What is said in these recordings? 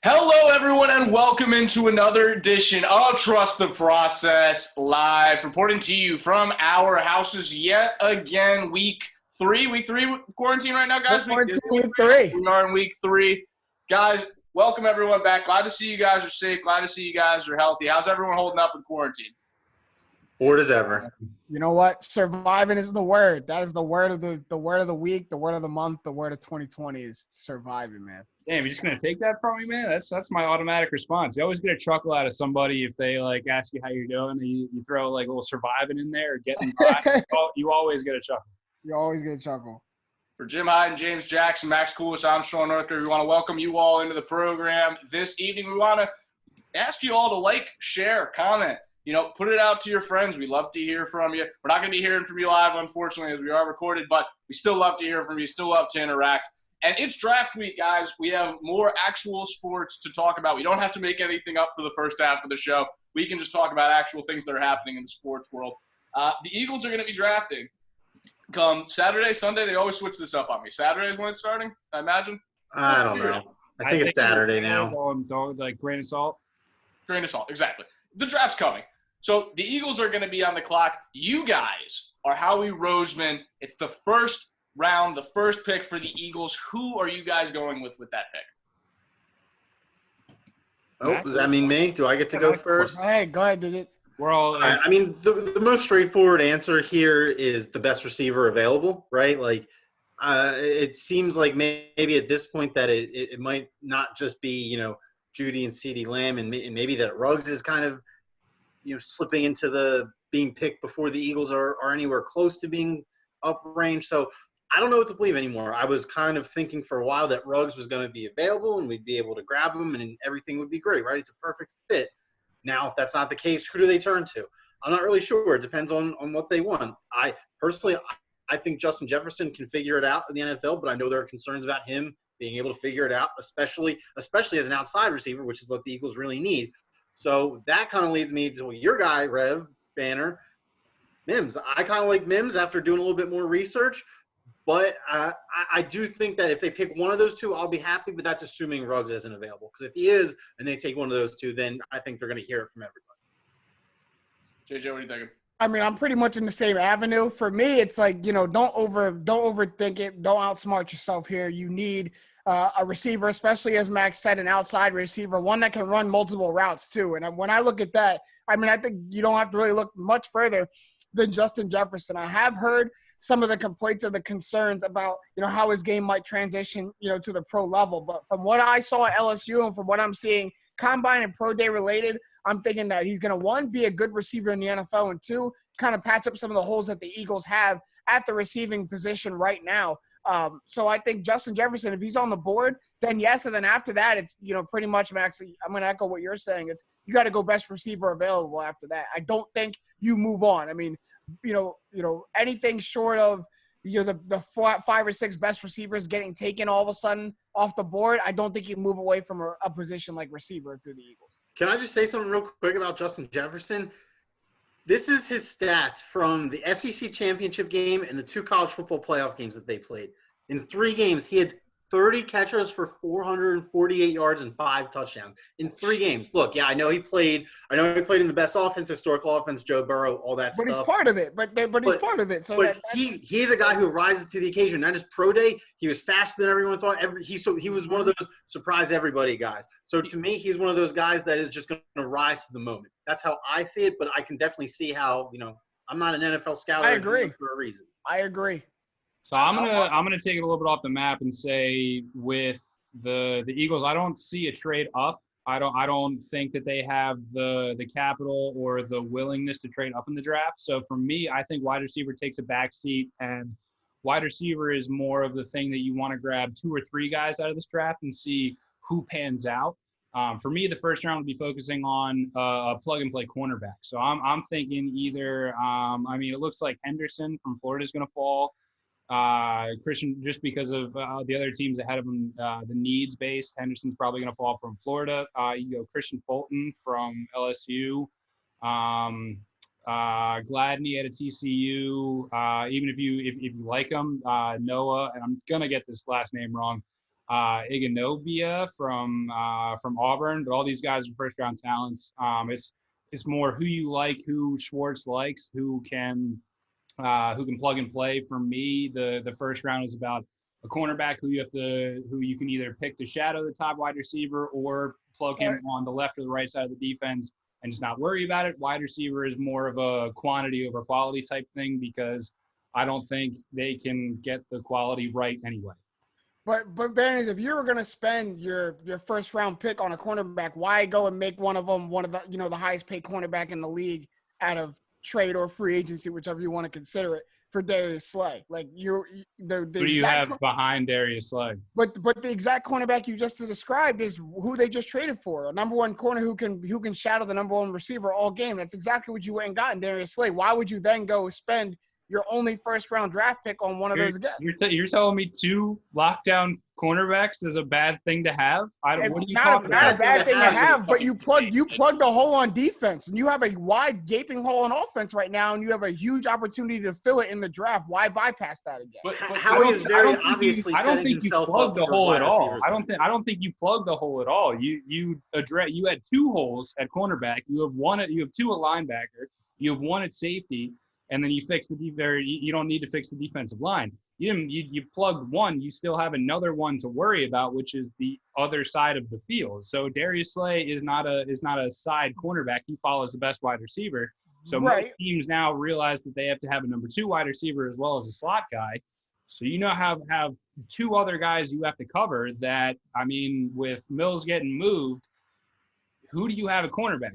Hello, everyone, and welcome into another edition of Trust the Process Live, reporting to you from our houses yet again. Week three quarantine right now, guys. Week three. We are in week three, guys. Welcome everyone back. Glad to see you guys are safe. Glad to see you guys are healthy. How's everyone holding up with quarantine? Bored as ever. You know what? Surviving is the word. That is the word of the word of the week, the word of the month, the word of 2020 is surviving, man. Damn, you're just gonna take that from me, man? That's my automatic response. You always get a chuckle out of somebody if they ask you how you're doing, and you throw a little surviving in there or getting by. You always get a chuckle. You always get a chuckle. For Jim Hyde and James Jackson, Max Koulis, I'm Sean Northcutt. We want to welcome you all into the program this evening. We want to ask you all to like, share, comment. Put it out to your friends. We love to hear from you. We're not going to be hearing from you live, unfortunately, as we are recorded, but we still love to hear from you, still love to interact. And it's draft week, guys. We have more actual sports to talk about. We don't have to make anything up for the first half of the show. We can just talk about actual things that are happening in the sports world. The Eagles are going to be drafting. Come Saturday, Sunday, they always switch this up on me. Saturday is when it's starting, I imagine? I don't know. I think it's Saturday now. Grain of salt? Grain of salt, exactly. The draft's coming. So the Eagles are going to be on the clock. You guys are Howie Roseman. It's the first round, the first pick for the Eagles. Who are you guys going with that pick? Oh, does that mean me? Do I get to go first? Hey, go ahead, Digits. We're all I mean, the most straightforward answer here is the best receiver available, right? It seems like maybe at this point that it might not just be, Judy and CeeDee Lamb and maybe that Ruggs is kind of, slipping into the being picked before the Eagles are anywhere close to being up range. So I don't know what to believe anymore. I was kind of thinking for a while that Ruggs was going to be available and we'd be able to grab him and everything would be great, right? It's a perfect fit. Now, if that's not the case, who do they turn to? I'm not really sure. It depends on what they want. I think Justin Jefferson can figure it out in the NFL, but I know there are concerns about him being able to figure it out, especially as an outside receiver, which is what the Eagles really need. So that kind of leads me to your guy, Rev Banner, Mims. I kind of like Mims after doing a little bit more research, but I do think that if they pick one of those two, I'll be happy, but that's assuming Ruggs isn't available. Because if he is and they take one of those two, then I think they're going to hear it from everybody. JJ, what are you thinking? I mean, I'm pretty much in the same avenue. For me, it's don't overthink it. Don't outsmart yourself here. You need a receiver, especially as Max said, an outside receiver, one that can run multiple routes too. And when I look at that, I think you don't have to really look much further than Justin Jefferson. I have heard some of the complaints and the concerns about, how his game might transition, to the pro level. But from what I saw at LSU and from what I'm seeing combine and pro day related, I'm thinking that he's going to, one, be a good receiver in the NFL, and two, kind of patch up some of the holes that the Eagles have at the receiving position right now. So I think Justin Jefferson, if he's on the board, then yes. And then after that, it's, pretty much, Max, I'm going to echo what you're saying. It's you got to go best receiver available after that. I don't think you move on. I mean, anything short of, the 5 or 6 best receivers getting taken all of a sudden off the board, I don't think you move away from a position like receiver if you're the Eagles. Can I just say something real quick about Justin Jefferson? This is his stats from the SEC championship game and the 2 college football playoff games that they played. In 3 games, he had 30 catches for 448 yards and 5 touchdowns in 3 games. Look, yeah, I know he played in the best offense, historical offense, Joe Burrow, all that stuff. But he's part of it. But he's part of it. So he's a guy who rises to the occasion. Not just pro day, he was faster than everyone thought. He was one of those surprise everybody guys. So to me, he's one of those guys that is just going to rise to the moment. That's how I see it. But I can definitely see how I'm not an NFL scout. I agree for a reason. I agree. So I'm gonna take it a little bit off the map and say with the Eagles, I don't see a trade up. I don't think that they have the capital or the willingness to trade up in the draft. So for me, I think wide receiver takes a back seat, and wide receiver is more of the thing that you want to grab 2 or 3 guys out of this draft and see who pans out. For me, the first round would be focusing on a plug-and-play cornerback. So I'm thinking either it looks like Henderson from Florida is going to fall. Christian, just because of the other teams ahead of him, the needs-based, Henderson's probably going to fall from Florida. You go Christian Fulton from LSU. Gladney at a TCU. Even if you like him, Noah, and I'm going to get this last name wrong, Iganobia from Auburn, but all these guys are first-round talents. It's more who you like, who Schwartz likes, who can plug and play. For me, the first round is about a cornerback who you can either pick to shadow the top wide receiver or plug him on the left or the right side of the defense and just not worry about it. Wide receiver is more of a quantity over quality type thing because I don't think they can get the quality right anyway. But Barons, if you were going to spend your first round pick on a cornerback, why go and make one of them one of the the highest paid cornerback in the league out of trade or free agency, whichever you want to consider it, for Darius Slay? Like the who do you have behind Darius Slay? But the exact cornerback you just described is who they just traded for, a number one corner who can shadow the number one receiver all game. That's exactly what you went and got in Darius Slay. Why would you then go spend your only first-round draft pick on one of those again? You're telling me 2 lockdown cornerbacks is a bad thing to have? What are you talking about? Not a bad thing to have, but you plugged a hole on defense, and you have a wide gaping hole on offense right now, and you have a huge opportunity to fill it in the draft. Why bypass that again? But Howie is very obviously setting himself up the hole at all. I don't think you plugged the hole at all. You had 2 holes at cornerback. You have 2 at linebacker. You have 1 at safety. And then you fix you don't need to fix the defensive line. You plugged 1, you still have another one to worry about, which is the other side of the field. So Darius Slay is not a side cornerback. He follows the best wide receiver. So most teams now realize that they have to have a number 2 wide receiver as well as a slot guy. So have 2 other guys you have to cover that, with Mills getting moved, who do you have at cornerback?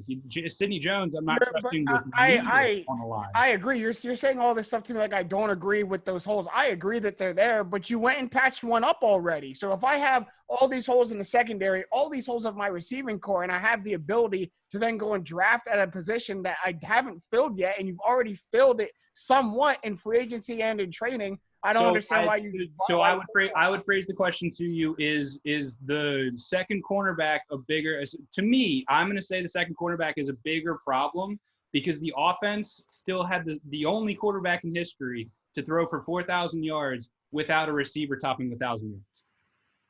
Sidney Jones, I'm not trusting with on the line. I agree. You're saying all this stuff to me like I don't agree with those holes. I agree that they're there, but you went and patched one up already. So if I have all these holes in the secondary, all these holes of my receiving core, and I have the ability to then go and draft at a position that I haven't filled yet, and you've already filled it somewhat in free agency and in training, I don't understand why you. So I would phrase the question to you: Is the second cornerback a bigger? To me, I'm going to say the second cornerback is a bigger problem because the offense still had the only quarterback in history to throw for 4,000 yards without a receiver topping 1,000 yards.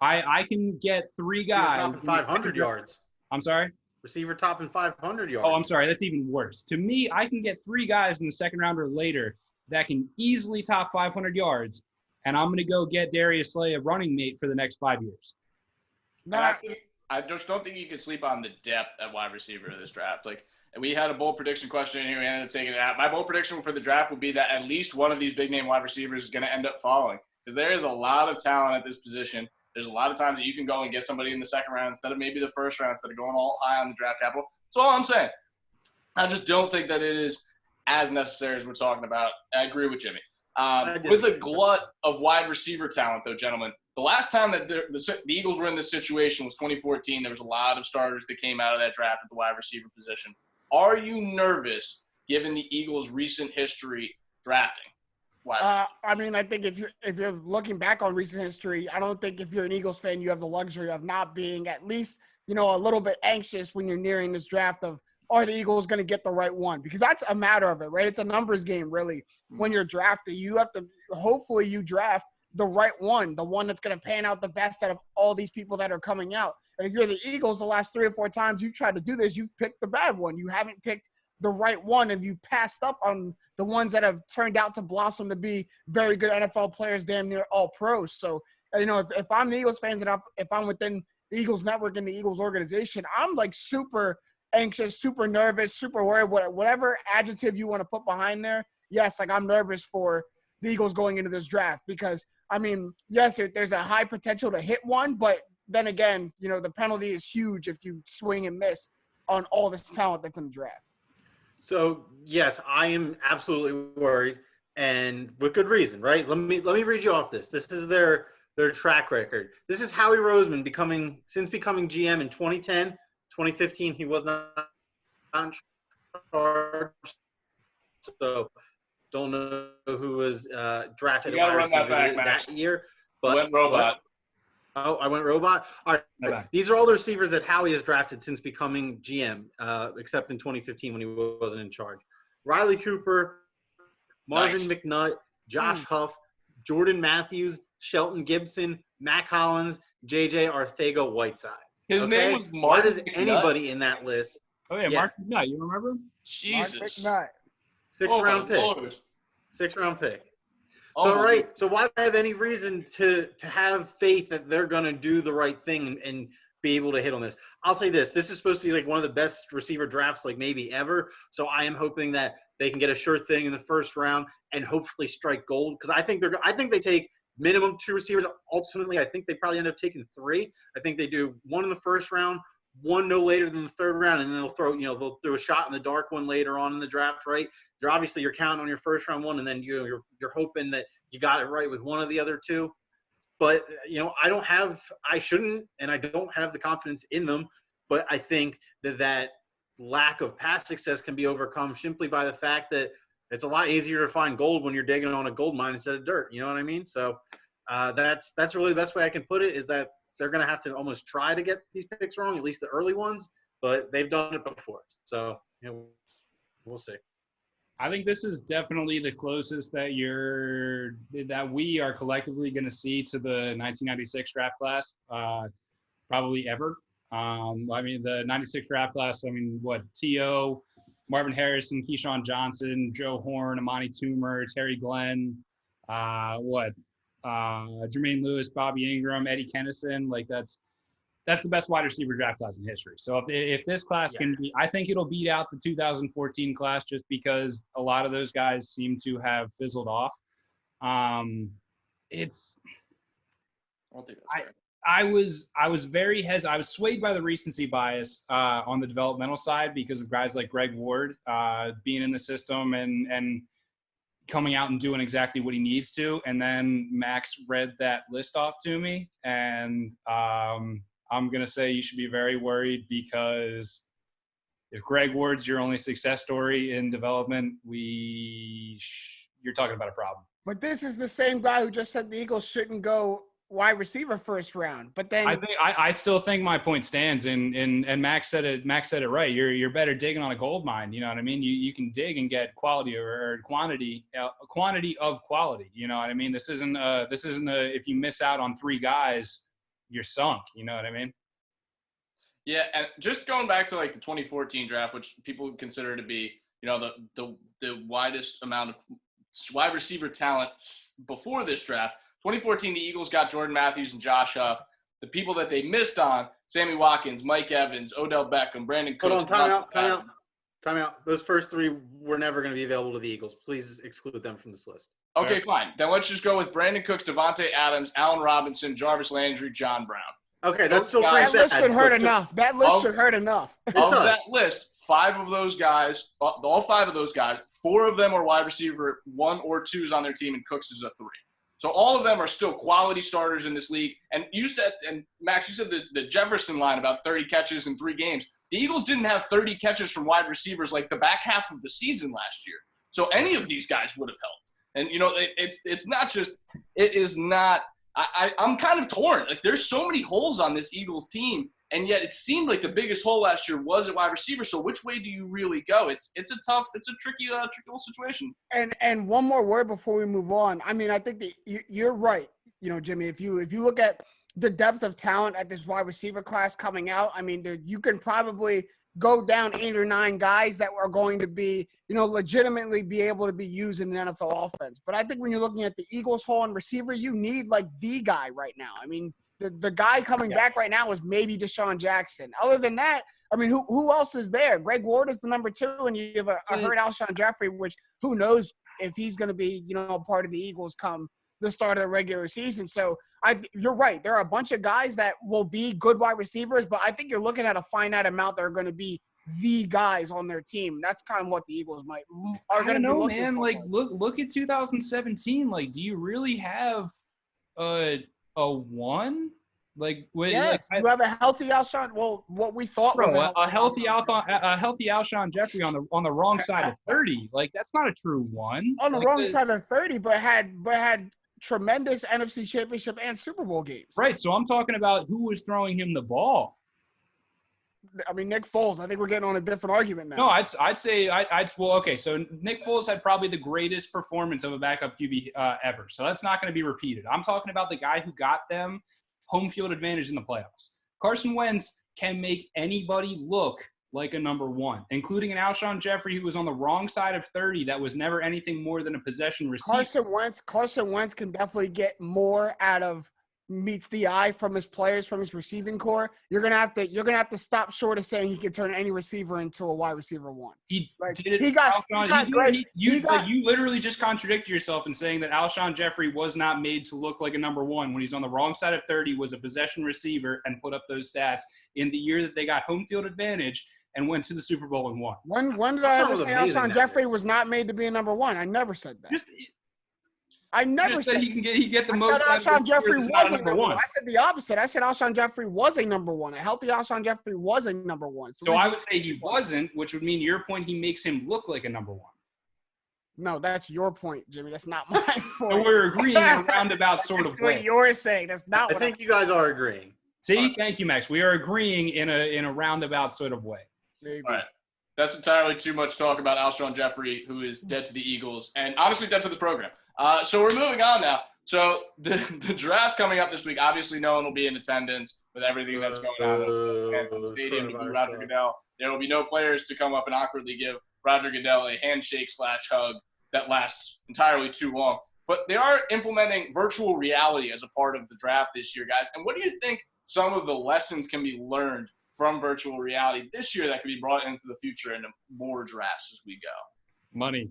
I can get 3 guys topping 500 yards. I'm sorry. Receiver topping 500 yards. Oh, I'm sorry. That's even worse. To me, I can get 3 guys in the second round or later that can easily top 500 yards, and I'm going to go get Darius Slay a running mate for the next 5 years. I just don't think you can sleep on the depth at wide receiver of this draft. And we had a bold prediction question here. We ended up taking it out. My bold prediction for the draft would be that at least one of these big-name wide receivers is going to end up falling because there is a lot of talent at this position. There's a lot of times that you can go and get somebody in the second round instead of maybe the first round instead of going all high on the draft capital. That's all I'm saying. I just don't think that it is as necessary as we're talking about. I agree with Jimmy. With a glut of wide receiver talent, though, gentlemen, the last time that the Eagles were in this situation was 2014. There was a lot of starters that came out of that draft at the wide receiver position. Are you nervous given the Eagles' recent history drafting? I think if you're looking back on recent history, I don't think if you're an Eagles fan, you have the luxury of not being at least, a little bit anxious when you're nearing this draft of, are the Eagles going to get the right one? Because that's a matter of it, right? It's a numbers game, really. When you're drafting, you have to – hopefully you draft the right one, the one that's going to pan out the best out of all these people that are coming out. And if you're the Eagles, the last 3 or 4 times you've tried to do this, you've picked the bad one. You haven't picked the right one, and you passed up on the ones that have turned out to blossom to be very good NFL players, damn near all pros. So, if I'm the Eagles fans and if I'm within the Eagles network and the Eagles organization, I'm super – anxious, super nervous, super worried, whatever adjective you want to put behind there. Yes, I'm nervous for the Eagles going into this draft because, yes, there's a high potential to hit one, but then again, the penalty is huge if you swing and miss on all this talent that's in the draft. So, yes, I am absolutely worried, and with good reason, right? Let me read you off this. This is their track record. This is Howie Roseman becoming GM in 2010. 2015, he was not in charge, so don't know who was drafted that year. But went robot. Oh, I went robot. All right. These are all the receivers that Howie has drafted since becoming GM, except in 2015 when he wasn't in charge. Riley Cooper, Marvin McNutt, Josh Huff, Jordan Matthews, Shelton Gibson, Mac Hollins, J.J. Arcega-Whiteside. His Okay? name was Martin Why does McNutt? anybody in that list? Oh yeah, Yeah. Mark McNutt. You remember? Jesus. Mark McNutt. Sixth Oh, round my pick. Lord. 6th round pick. Oh, So, my right. Lord. So why do I have any reason to have faith that they're going to do the right thing and be able to hit on this? I'll say this. This is supposed to be like one of the best receiver drafts like maybe ever. So I am hoping that they can get a sure thing in the first round and hopefully strike gold, because I think they take minimum 2 receivers. Ultimately, I think they probably end up taking 3. I think they do 1 in the first round, 1 no later than the 3rd round, and then they'll throw a shot in the dark one later on in the draft, right? You're counting on your first round one, and then you're hoping that you got it right with one of the other 2. But I shouldn't, and I don't have the confidence in them. But I think that lack of past success can be overcome simply by the fact that it's a lot easier to find gold when you're digging on a gold mine instead of dirt. You know what I mean? So that's really the best way I can put it, is that they're going to have to almost try to get these picks wrong, at least the early ones. But they've done it before, so we'll see. I think this is definitely the closest that we are collectively going to see to the 1996 draft class, probably ever. I mean, the 96 draft class, T.O., Marvin Harrison, Keyshawn Johnson, Joe Horn, Amani Toomer, Terry Glenn, Jermaine Lewis, Bobby Ingram, Eddie Kennison. Like that's the best wide receiver draft class in history. So if this class can be, I think it'll beat out the 2014 class, just because a lot of those guys seem to have fizzled off. I was very hesitant. I was swayed by the recency bias on the developmental side because of guys like Greg Ward being in the system and coming out and doing exactly what he needs to. And then Max read that list off to me, and I'm going to say you should be very worried, because if Greg Ward's your only success story in development, you're talking about a problem. But this is the same guy who just said the Eagles shouldn't go wide receiver first round. But then I still think my point stands, and Max said it. Max said it right. You're better digging on a gold mine. You know what I mean? You can dig and get quality or quantity of quality. You know what I mean? This isn't if you miss out on 3 guys, you're sunk. You know what I mean? Yeah, and just going back to like the 2014 draft, which people consider to be, the widest amount of wide receiver talent before this draft. 2014, the Eagles got Jordan Matthews and Josh Huff. The people that they missed on: Sammy Watkins, Mike Evans, Odell Beckham, Brandon Cooks. Hold on, time out. Those first 3 were never going to be available to the Eagles. Please exclude them from this list. Okay, fine. Then let's just go with Brandon Cooks, Devontae Adams, Allen Robinson, Jarvis Landry, John Brown. Okay, that's still pretty that list should hurt enough. That list should hurt enough. Of that list, 5 of those guys, all 5 of those guys, 4 of them are wide receiver 1 or 2s on their team, and Cooks is a 3. So all of them are still quality starters in this league. And Max, you said the Jefferson line about 30 catches in 3 games. The Eagles didn't have 30 catches from wide receivers like the back half of the season last year. So any of these guys would have helped. And, it's not just – it is not – I'm kind of torn. Like, there's so many holes on this Eagles team, and yet it seemed like the biggest hole last year was at wide receiver. So which way do you really go? It's a tricky little situation. And one more word before we move on. I mean, I think you're right. Jimmy, if you look at the depth of talent at this wide receiver class coming out, I mean, you can probably go down 8 or 9 guys that are going to be, legitimately be able to be used in the NFL offense. But I think when you're looking at the Eagles hole on receiver, you need like the guy right now. I mean, the guy coming back right now is maybe Deshaun Jackson. Other than that, I mean, who else is there? Greg Ward is the number 2, and you have a hurt Alshon Jeffrey, which who knows if he's going to be, part of the Eagles come the start of the regular season. So you're right. There are a bunch of guys that will be good wide receivers, but I think you're looking at a finite amount that are going to be the guys on their team. That's kind of what the Eagles are going to be looking man. for. Like, look at 2017. Like, do you really have a 1? Like, yes, you have a healthy Alshon. Well, what we thought was a healthy Alshon Jeffrey on the wrong side of 30. Like, that's not a true 1. On the wrong side of 30, but had tremendous NFC Championship and Super Bowl games. Right. So I'm talking about who was throwing him the ball. I mean, Nick Foles. I think we're getting on a different argument now. No, I'd say well, okay. So Nick Foles had probably the greatest performance of a backup QB ever. So that's not going to be repeated. I'm talking about the guy who got them home field advantage in the playoffs. Carson Wentz can make anybody look like a number one, including an Alshon Jeffrey who was on the wrong side of 30 that was never anything more than a possession receiver. Carson Wentz can definitely get more out of meets the eye from his players, from his receiving core. You're gonna have to stop short of saying he can turn any receiver into a wide receiver one. He Like, did it. he got great. You literally just contradicted yourself in saying that Alshon Jeffrey was not made to look like a number one when he's on the wrong side of 30, was a possession receiver, and put up those stats in the year that they got home field advantage and went to the Super Bowl and won. When did I ever say Alshon Jeffrey was not made to be a number one? I never said that. I never said he can get the most. Alshon Jeffrey was a number one. I said the opposite. I said Alshon Jeffrey was a number one. A healthy Alshon Jeffrey was a number one. So I would say he wasn't, which would mean your point, he makes him look like a number one. No, that's your point, Jimmy. That's not my point. So we're agreeing in a roundabout sort of way. What you're saying. That's not what I think you guys are agreeing. See, thank you, Max. We are agreeing in a roundabout sort of way. Maybe. All right. That's entirely too much talk about Alshon Jeffrey, who is dead to the Eagles, and honestly dead to this program. So we're moving on now. So the draft coming up this week, obviously no one will be in attendance with everything that's going on at the stadium to Roger Goodell. There will be no players to come up and awkwardly give Roger Goodell a handshake/hug that lasts entirely too long. But they are implementing virtual reality as a part of the draft this year, guys. And what do you think some of the lessons can be learned from virtual reality this year that can be brought into the future into more drafts as we go? Money.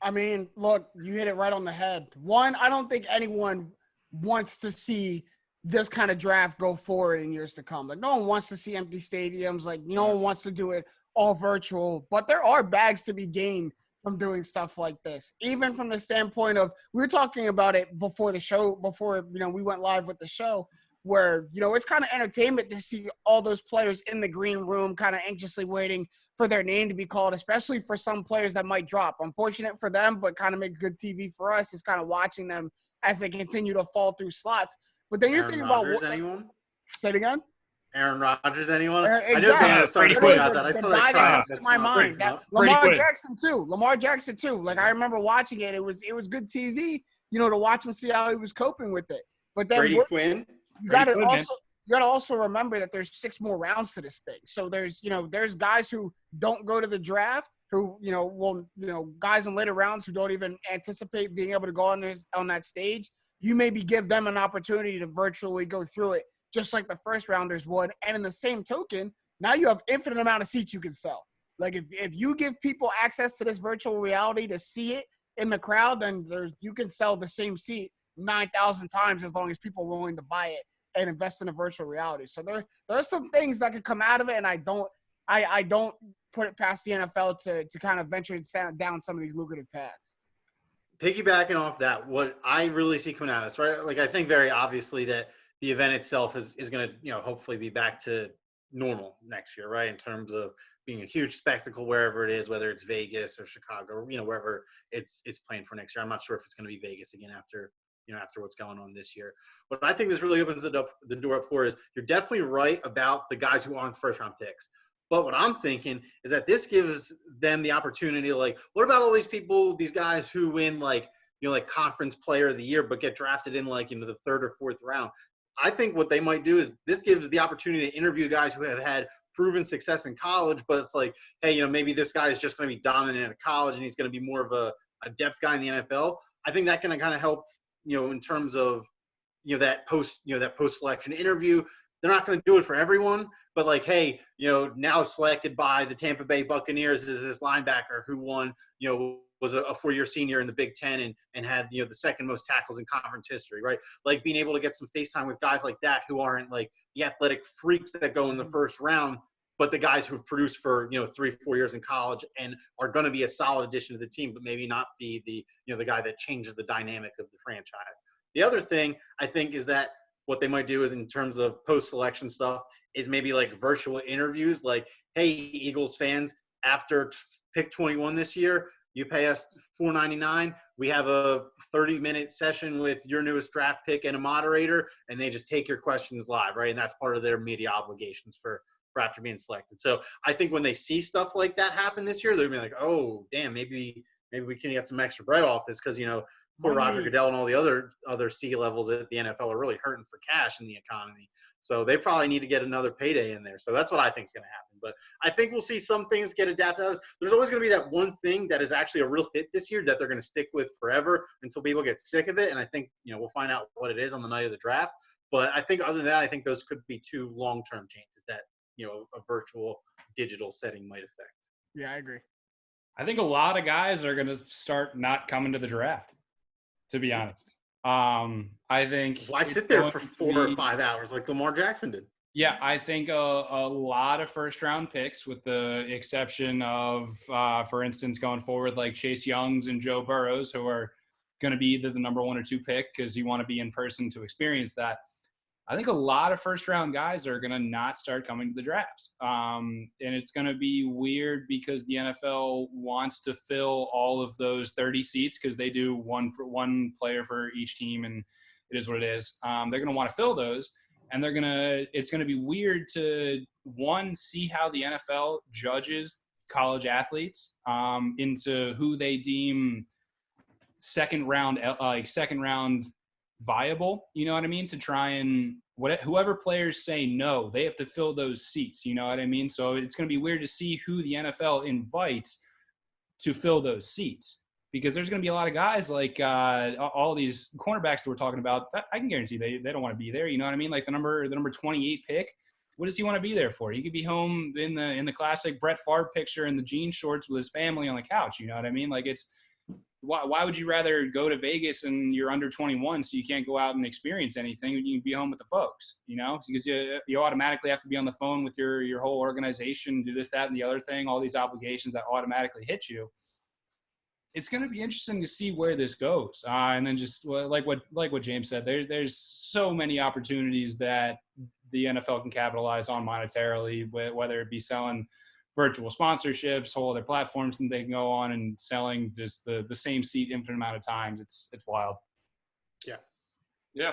I mean, look, you hit it right on the head. One, I don't think anyone wants to see this kind of draft go forward in years to come. Like, no one wants to see empty stadiums. Like, no one wants to do it all virtual. But there are bags to be gained from doing stuff like this, even from the standpoint of, we were talking about it before the show, before, we went live with the show, where, it's kind of entertainment to see all those players in the green room kind of anxiously waiting for their name to be called, especially for some players that might drop. Unfortunate for them, but kind of make good TV for us is kind of watching them as they continue to fall through slots. But then you're thinking about – anyone? Say it again? Aaron Rodgers, anyone? Exactly. I know Dan started talking about that. I the saw guy that that comes to my mind. Lamar Jackson too. Like, I remember watching it. It was good TV, to watch and see how he was coping with it. But then Brady Quinn. You got to also remember that there's 6 more rounds to this thing. So there's guys who don't go to the draft, who guys in later rounds who don't even anticipate being able to go on that stage. You maybe give them an opportunity to virtually go through it, just like the first rounders would. And in the same token, now you have infinite amount of seats you can sell. Like, if you give people access to this virtual reality to see it in the crowd, then you can sell the same seat 9,000 times as long as people are willing to buy it and invest in a virtual reality. So there are some things that could come out of it, and I don't put it past the NFL to kind of venture down some of these lucrative paths. Piggybacking off that, what I really see coming out of this, right? Like, I think very obviously that the event itself is going to, hopefully be back to normal next year, right? In terms of being a huge spectacle wherever it is, whether it's Vegas or Chicago, or, wherever it's playing for next year. I'm not sure if it's going to be Vegas again after what's going on this year. What I think this really opens the door up for is, you're definitely right about the guys who aren't first-round picks. But what I'm thinking is that this gives them the opportunity, like, what about all these people, these guys who win, like conference player of the year, but get drafted in, like, the 3rd or 4th round? I think what they might do is this gives the opportunity to interview guys who have had proven success in college, but it's like, hey, maybe this guy is just going to be dominant at college and he's going to be more of a depth guy in the NFL. I think that can kind of help, in terms of, that post-selection interview. They're not going to do it for everyone, but, like, hey, now selected by the Tampa Bay Buccaneers is this linebacker who won, was a 4-year senior in the Big Ten and had, the 2nd most tackles in conference history, right? Like, being able to get some FaceTime with guys like that who aren't, like, the athletic freaks that go in the first round, but the guys who've produced for, 3-4 years in college and are going to be a solid addition to the team, but maybe not be the guy that changes the dynamic of the franchise. The other thing I think is that what they might do is, in terms of post-selection stuff, is maybe like virtual interviews. Like, hey, Eagles fans, after pick 21 this year, you pay us $4.99. We have a 30-minute session with your newest draft pick and a moderator, and they just take your questions live, right? And that's part of their media obligations for after being selected. So I think when they see stuff like that happen this year, they're going to be like, oh, damn, maybe we can get some extra bread off this, because, poor Roger Money. Goodell and all the other C levels at the NFL are really hurting for cash in the economy. So they probably need to get another payday in there. So that's what I think is going to happen. But I think we'll see some things get adapted. There's always going to be that one thing that is actually a real hit this year that they're going to stick with forever until people get sick of it. And I think, we'll find out what it is on the night of the draft. But I think other than that, I think those could be two long-term changes that, a virtual digital setting might affect. Yeah, I agree. I think a lot of guys are going to start not coming to the draft, to be honest. I think why sit there for 4 or 5 hours like Lamar Jackson did? Yeah, I think a lot of first-round picks, with the exception of, for instance, going forward like Chase Youngs and Joe Burrows, who are going to be either the number 1 or 2 pick because you want to be in person to experience that. I think a lot of first-round guys are going to not start coming to the drafts. And it's going to be weird because the NFL wants to fill all of those 30 seats because they do one player for each team, and it is what it is. They're going to want to fill those, and it's going to be weird to, one, see how the NFL judges college athletes into who they deem second round viable, you know what I mean? To try and whoever players say no, they have to fill those seats, you know what I mean? So it's going to be weird to see who the NFL invites to fill those seats, because there's going to be a lot of guys like all these cornerbacks that we're talking about. I can guarantee they don't want to be there, you know what I mean? Like the number 28 pick, what does he want to be there for? He could be home in the classic Brett Favre picture in the jean shorts with his family on the couch, you know what I mean? Like why would you rather go to Vegas and you're under 21 so you can't go out and experience anything when you can be home with the folks, because you automatically have to be on the phone with your whole organization, do this, that, and the other thing, all these obligations that automatically hit you. It's going to be interesting to see where this goes. And then just like what James said, there's so many opportunities that the NFL can capitalize on monetarily, whether it be selling virtual sponsorships, whole other platforms that they can go on and selling just the same seat infinite amount of times. It's wild. Yeah.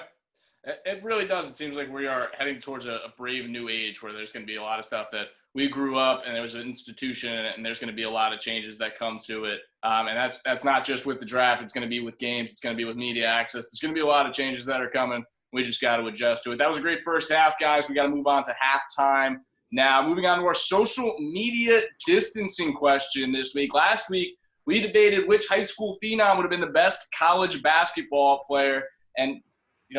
It really does. It seems like we are heading towards a brave new age where there's going to be a lot of stuff that we grew up and there was an institution, and there's going to be a lot of changes that come to it. And that's not just with the draft. It's going to be with games. It's going to be with media access. There's going to be a lot of changes that are coming. We just got to adjust to it. That was a great first half, guys. We got to move on to halftime. Now, moving on to our social media distancing question this week. Last week, we debated which high school phenom would have been the best college basketball player. And,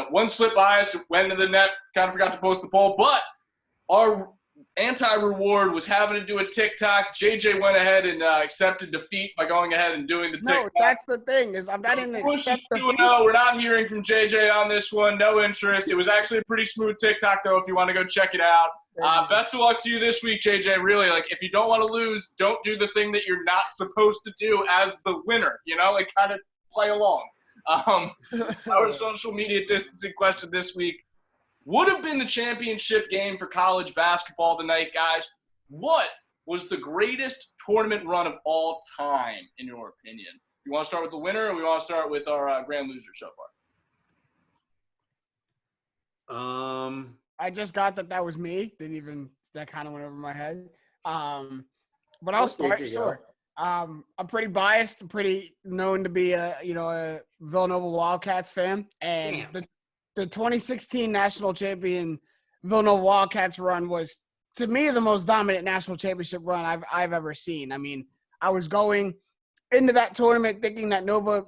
one slip by us, went into the net, kind of forgot to post the poll. But our anti-reward was having to do a TikTok. JJ went ahead and accepted defeat by going ahead and doing the TikTok. No, that's the thing, is I'm not in the accept defeat. No, we're not hearing from JJ on this one. No interest. It was actually a pretty smooth TikTok, though, if you want to go check it out. Best of luck to you this week, JJ. Really, if you don't want to lose, don't do the thing that you're not supposed to do as the winner, kind of play along. Our social media distancing question this week would have been the championship game for college basketball tonight, guys. What was the greatest tournament run of all time, in your opinion? You want to start with the winner, or we want to start with our grand loser so far? I just got that was me. That kind of went over my head. But I'll start, sure. I'm pretty biased. I'm pretty known to be a Villanova Wildcats fan. And the 2016 national champion Villanova Wildcats run was, to me, the most dominant national championship run I've ever seen. I mean, I was going into that tournament thinking that Nova,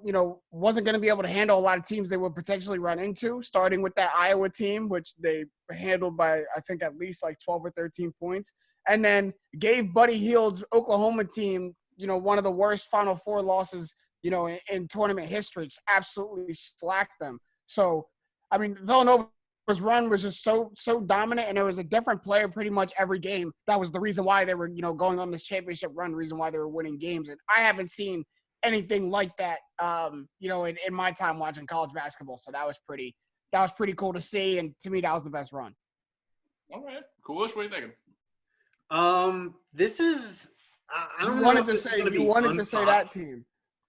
wasn't going to be able to handle a lot of teams they would potentially run into, starting with that Iowa team, which they handled by, I think, at least like 12 or 13 points, and then gave Buddy Hield's Oklahoma team, one of the worst Final Four losses, in tournament history. Just absolutely slacked them. So, I mean, Villanova's run was just so dominant, and there was a different player pretty much every game. That was the reason why they were, going on this championship run, the reason why they were winning games. And I haven't seen anything like that, in my time watching college basketball. So that was pretty cool to see. And to me, that was the best run. All right. Coolest. What are you thinking? This is, I don't know. You wanted to say that team.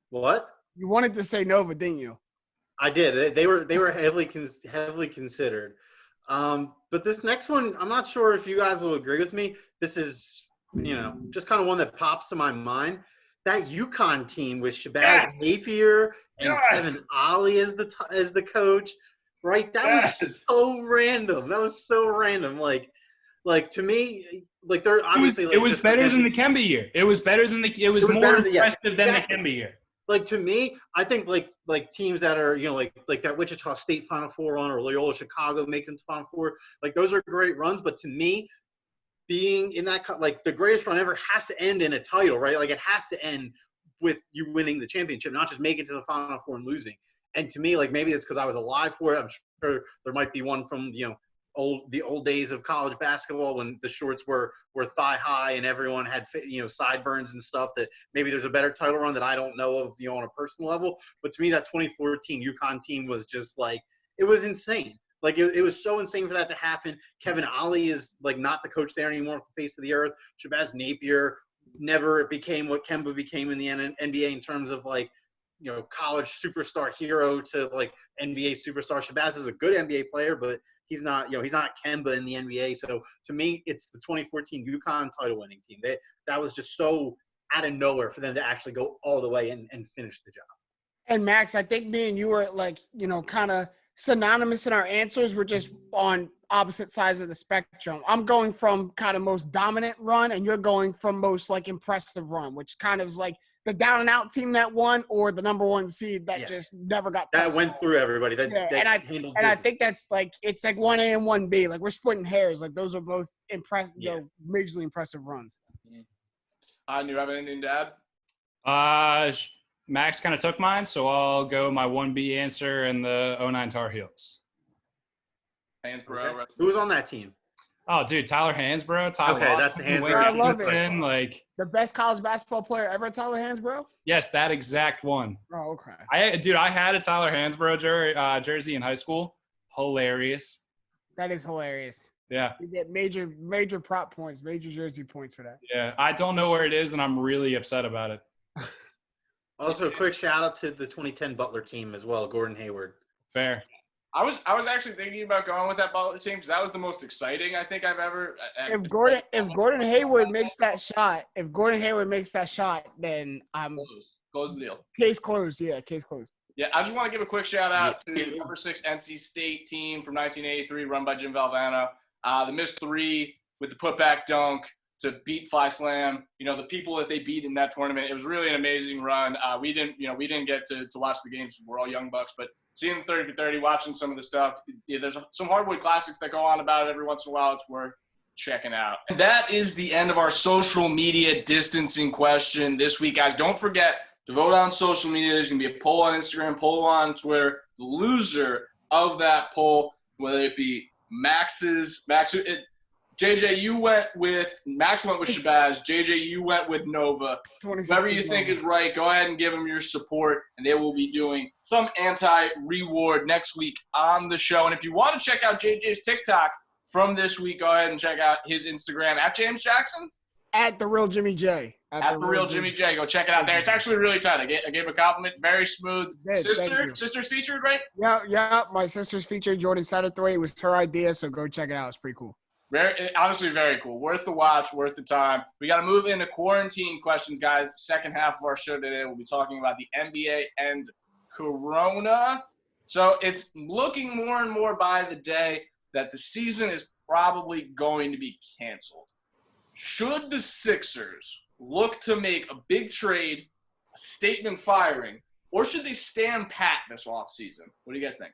What? You wanted to say Nova, didn't you? I did. They were heavily considered. But this next one, I'm not sure if you guys will agree with me. This is, just kind of one that pops to my mind. that UConn team with Shabazz Yes! Napier and Yes! Kevin Ollie as the coach, right? That Yes! was so random. That was so random. Like to me, like they're obviously It was just better than forgetting- the Kemba year. It was better than it was more better than- yes, impressive than the exactly. Kemba year. Like to me, I think like teams that are like that Wichita State Final Four run or Loyola Chicago making Final Four, like those are great runs. But to me, being in that like the greatest run ever has to end in a title, right? Like it has to end with you winning the championship, not just making it to the Final Four and losing. And to me, like maybe it's because I was alive for it. I'm sure there might be one from the old days of college basketball when the shorts were thigh high and everyone had sideburns and stuff, that maybe there's a better title run that I don't know of on a personal level. But to me, that 2014 UConn team was just like, it was insane. Like it was so insane for that to happen. Kevin Ollie is like not the coach there anymore off the face of the earth. Shabazz Napier never became what Kemba became in the NBA in terms of like college superstar hero to like NBA superstar. Shabazz is a good NBA player, but he's not Kemba in the NBA. So to me, it's the 2014 UConn title winning team. That was just so out of nowhere for them to actually go all the way and finish the job. And Max, I think me and you were like, kind of synonymous in our answers. We're just on opposite sides of the spectrum. I'm going from kind of most dominant run, and you're going from most like impressive run, which kind of is like the down and out team that won, or the number one seed that just never got touched. That went through everybody. I think that's like, it's like 1A and 1B. Like we're splitting hairs. Like those are both impressive, majorly impressive runs. Do you have anything to add? Max kind of took mine, so I'll go my 1B answer and the 09 Tar Heels. Hansbrough. Okay. Who was on that team? Oh, dude, Tyler Hansbrough. That's the Hansbrough. I love it. Like the best college basketball player ever, Tyler Hansbrough? Yes, that exact one. Oh, okay. I had a Tyler Hansbrough jersey in high school. Hilarious. That is hilarious. Yeah. You get major prop points, major jersey points for that. Yeah, I don't know where it is, and I'm really upset about it. Also, a quick shout out to the 2010 Butler team as well, Gordon Hayward. Fair. I was actually thinking about going with that Butler team because that was the most exciting I think I've ever. If Gordon Hayward makes that shot, then I'm close the deal. Case closed. Yeah, case closed. Yeah, I just want to give a quick shout out to the number 6 NC State team from 1983, run by Jim Valvano. The missed three with the putback dunk to beat Fly Slam. The people that they beat in that tournament. It was really an amazing run. We didn't get to watch the games. We're all young bucks, but seeing the 30 for 30, watching some of the stuff, there's some hardwood classics that go on about it every once in a while. It's worth checking out. And that is the end of our social media distancing question this week, guys. Don't forget to vote on social media. There's going to be a poll on Instagram, poll on Twitter. The loser of that poll, whether it be JJ, Max went with Shabazz. JJ, you went with Nova. Whoever you think is right, go ahead and give them your support, and they will be doing some anti-reward next week on the show. And if you want to check out JJ's TikTok from this week, go ahead and check out his Instagram at James Jackson. At the real Jimmy J. At the real Jimmy J. Go check it out there. It's actually really tight. I gave a compliment. Very smooth. Sister's featured, right? Yeah. My sister's featured. Jordan Satterthwaite. It was her idea, so go check it out. It's pretty cool. Honestly, very cool. Worth the watch, worth the time. We got to move into quarantine questions, guys. The second half of our show today, we'll be talking about the NBA and Corona. So it's looking more and more by the day that the season is probably going to be canceled. Should the Sixers look to make a big trade, a statement firing, or should they stand pat this offseason? What do you guys think?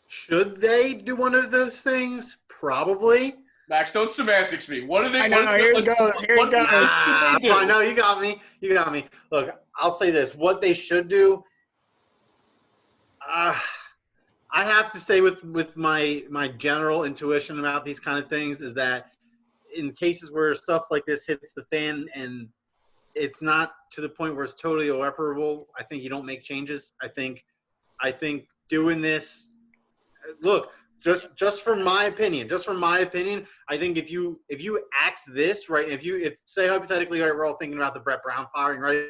Should they do one of those things? Probably. Max, don't semantics me. What do they? I know. Here it goes. I know. You got me. Look, I'll say this. What they should do, I have to stay with my general intuition about these kind of things, is that in cases where stuff like this hits the fan and it's not to the point where it's totally irreparable, I think you don't make changes. I think doing this, look, just from my opinion, I think if you axe this, right, if say hypothetically, right, we're all thinking about the Brett Brown firing, right,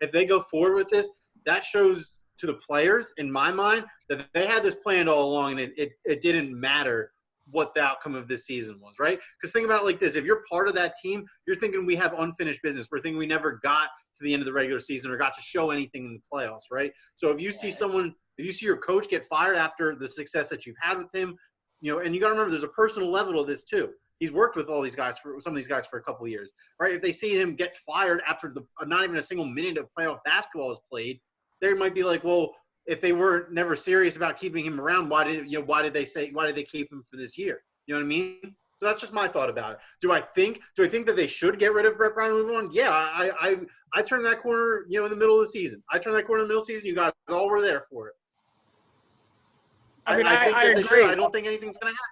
if they go forward with this, that shows to the players, in my mind, that they had this planned all along, and it didn't matter what the outcome of this season was, right? Because think about it like this. If you're part of that team, you're thinking we have unfinished business. We're thinking we never got to the end of the regular season or got to show anything in the playoffs, right? So if you see your coach get fired after the success that you've had with him, and you got to remember there's a personal level to this too. He's worked with all these guys some of these guys for a couple of years, right? If they see him get fired after not even a single minute of playoff basketball is played, they might be like, well, if they were never serious about keeping him around, why did they keep him for this year? You know what I mean? So that's just my thought about it. Do I think that they should get rid of Brett Brown and move on? Yeah, I turned that corner, in the middle of the season. I turned that corner in the middle of the season. You guys all were there for it. I think that they should. I don't think anything's going to happen.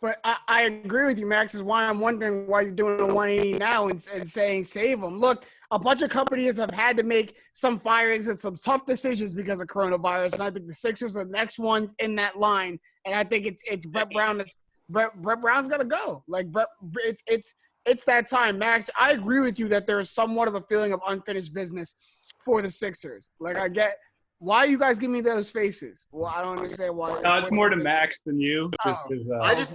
But I agree with you, Max, is why I'm wondering why you're doing a 180 now and saying save them. Look, a bunch of companies have had to make some firings and some tough decisions because of coronavirus, and I think the Sixers are the next ones in that line. And I think it's Brett Brown. Brett Brown's got to go. Like, it's that time, Max. I agree with you that there is somewhat of a feeling of unfinished business for the Sixers. Like, I get – why you guys give me those faces? Well, I don't understand why. No, it's more to Max than you. Just because. I just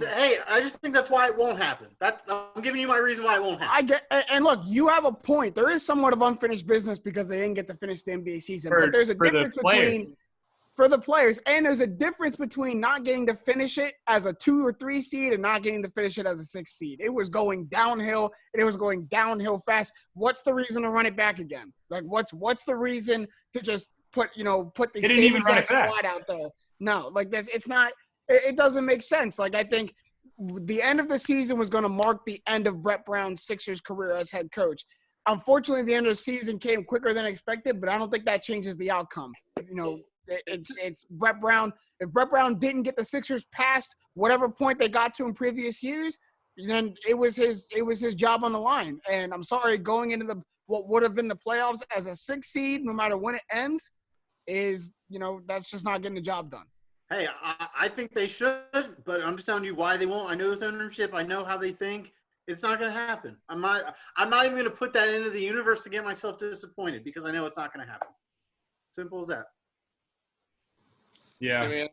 think that's why it won't happen. I'm giving you my reason why it won't happen. I get, and look, you have a point. There is somewhat of unfinished business because they didn't get to finish the NBA season. But there's a difference between for the players, and there's a difference between not getting to finish it as a 2 or 3 seed and not getting to finish it as a 6 seed. It was going downhill, and it was going downhill fast. What's the reason to run it back again? Like, what's the reason to just put the same exact squad out there? No, like it's not. It doesn't make sense. Like, I think the end of the season was going to mark the end of Brett Brown's Sixers career as head coach. Unfortunately, the end of the season came quicker than expected, but I don't think that changes the outcome. It's Brett Brown. If Brett Brown didn't get the Sixers past whatever point they got to in previous years, then it was his job on the line. And I'm sorry, going into what would have been the playoffs as a 6 seed, no matter when it ends, is, that's just not getting the job done. Hey, I think they should, but I'm just telling you why they won't. I know it's ownership. I know how they think. It's not going to happen. I'm not even going to put that into the universe to get myself disappointed because I know it's not going to happen. Simple as that. Yeah. And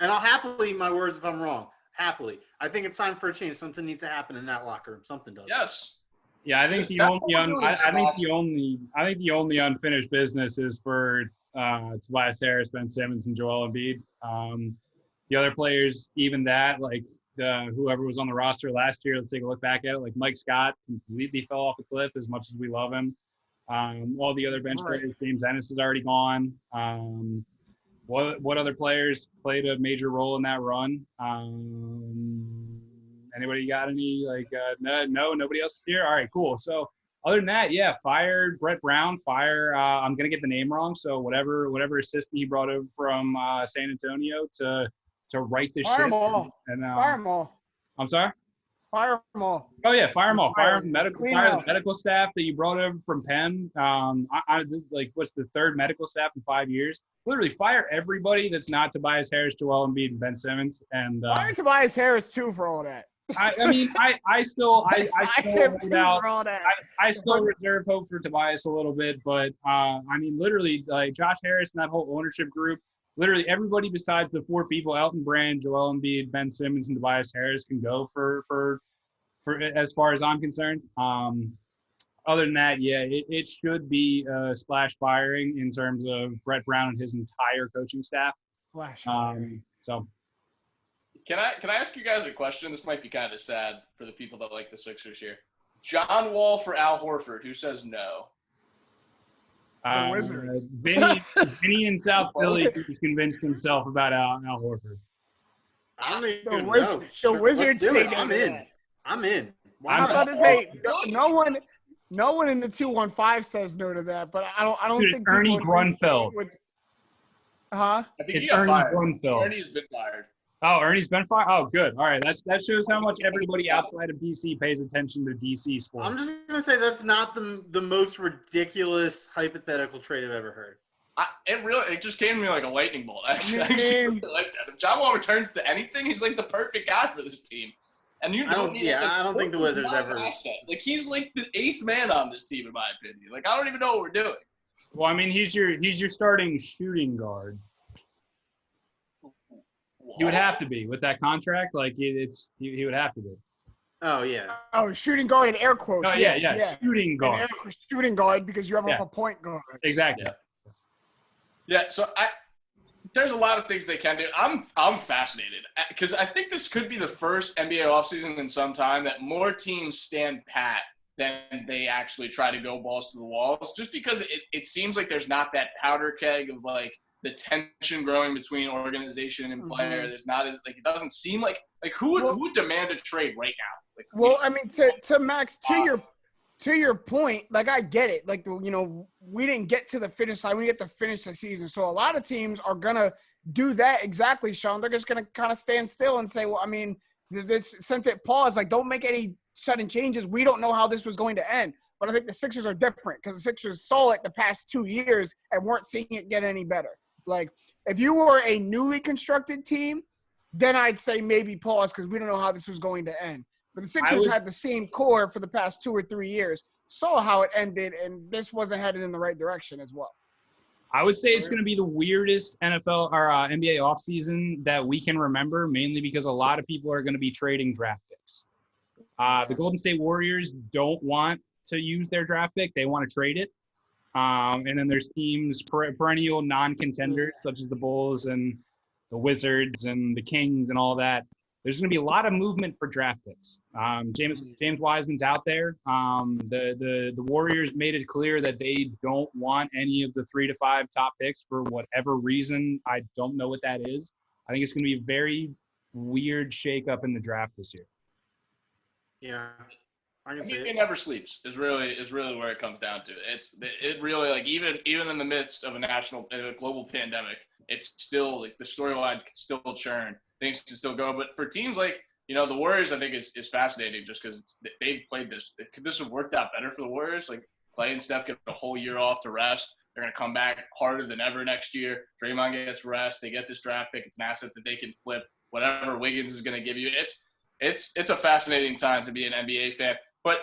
I'll happily eat my words if I'm wrong. Happily. I think it's time for a change. Something needs to happen in that locker room. Something does. Yes. Yeah, I think the only unfinished business is for Tobias Harris, Ben Simmons, and Joel Embiid. The other players, even that, like whoever was on the roster last year, let's take a look back at it. Like Mike Scott completely fell off a cliff as much as we love him. All the other bench players, James Ennis is already gone. What other players played a major role in that run? Anybody got any, no, nobody else is here? All right, cool. So other than that, yeah, fire Brett Brown, I'm going to get the name wrong. So whatever assistant he brought over from San Antonio to right the ship. Fire them all. I'm sorry? Fire them all. Oh, yeah, fire them all. Fire the medical staff that you brought over from Penn. What's the third medical staff in 5 years? Literally fire everybody that's not Tobias Harris, Joel Embiid, and Ben Simmons. And fire Tobias Harris, too, for all that. I still reserve hope for Tobias a little bit, but literally, like Josh Harris and that whole ownership group, literally everybody besides the 4 people, Elton Brand, Joel Embiid, Ben Simmons, and Tobias Harris can go for as far as I'm concerned. Other than that, yeah, it should be a splash firing in terms of Brett Brown and his entire coaching staff. So. Can I ask you guys a question? This might be kind of sad for the people that like the Sixers here. John Wall for Al Horford. Who says no? The Wizards. Vinny in South Philly who's convinced himself about Al Horford. I don't even know. The Wizards say I'm in. I'm in. I'm about to say no one in the 215 says no to that, but I don't Dude, think Ernie Grunfeld. Huh? I think it's Ernie Grunfeld. Ernie's been fired. Oh, Ernie's been fired? Oh, good. All right. That shows how much everybody outside of D.C. pays attention to D.C. sports. I'm just going to say that's not the most ridiculous hypothetical trade I've ever heard. It just came to me like a lightning bolt. Actually, I really like that. If John Wall returns to anything, he's like the perfect guy for this team. And I don't think the Wizards ever. Like he's like the 8th man on this team, in my opinion. Like I don't even know what we're doing. Well, he's your starting shooting guard. He would have to be with that contract. Like he would have to be. Oh yeah. Oh, shooting guard in air quotes. Oh, yeah. Shooting An guard. shooting guard because you have Yeah. a point guard. Exactly. Yeah, so there's a lot of things they can do. I'm fascinated because I think this could be the first NBA offseason in some time that more teams stand pat than they actually try to go balls to the walls, just because it seems like there's not that powder keg of like the tension growing between organization and player. Mhm. There's not as like it doesn't seem like who would demand a trade right now? Like, Well, I mean, to Max, to your point, like I get it. Like, you know, we didn't get to the finish line. We get to finish the season. So a lot of teams are gonna do that exactly, Sean. They're just gonna kind of stand still and say, well, I mean, this since it paused, like don't make any sudden changes. We don't know how this was going to end. But I think the Sixers are different because the Sixers saw it the past 2 years and weren't seeing it get any better. Like, if you were a newly constructed team, then I'd say maybe pause because we don't know how this was going to end. But the Sixers had the same core for the past 2 or 3 years, saw how it ended, and this wasn't headed in the right direction as well. I would say it's going to be the weirdest NFL or NBA offseason that we can remember, mainly because a lot of people are going to be trading draft picks. The Golden State Warriors don't want to use their draft pick. They want to trade it. And then there's teams, perennial non-contenders, such as the Bulls and the Wizards and the Kings and all that. There's going to be a lot of movement for draft picks. James Wiseman's out there. The Warriors made it clear that they don't want any of the 3 to 5 top picks for whatever reason. I don't know what that is. I think it's going to be a very weird shakeup in the draft this year. Yeah. I can see it it. never sleeps is really where it comes down to. It really like even in the midst of a global pandemic, it's still like the storylines can still churn. Things can still go. But for teams like, you know, the Warriors, I think is fascinating just because they've played this. Could this have worked out better for the Warriors? Like Clay and Steph get a whole year off to rest. They're going to come back harder than ever next year. Draymond gets rest. They get this draft pick. It's an asset that they can flip. Whatever Wiggins is going to give you. It's a fascinating time to be an NBA fan. But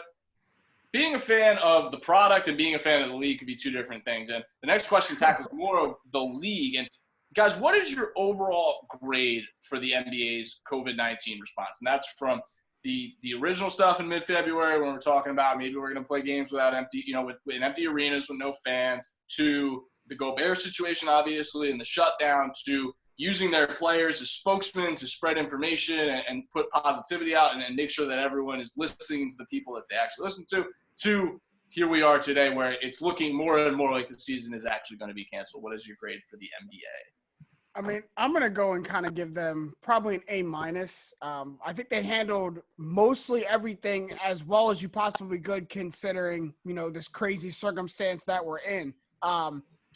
being a fan of the product and being a fan of the league could be two different things. And the next question tackles more of the league. And guys, what is your overall grade for the NBA's COVID-19 response? And that's from the original stuff in mid-February when we're talking about maybe we're going to play games without empty, you know, with empty arenas with no fans, to the Gobert situation, obviously, and the shutdown, to using their players as spokesmen to spread information and put positivity out and make sure that everyone is listening to the people that they actually listen to here we are today where it's looking more and more like the season is actually going to be canceled. What is your grade for the NBA? I mean, I'm going to go and kind of give them probably an A-. I think they handled mostly everything as well as you possibly could considering, you know, this crazy circumstance that we're in.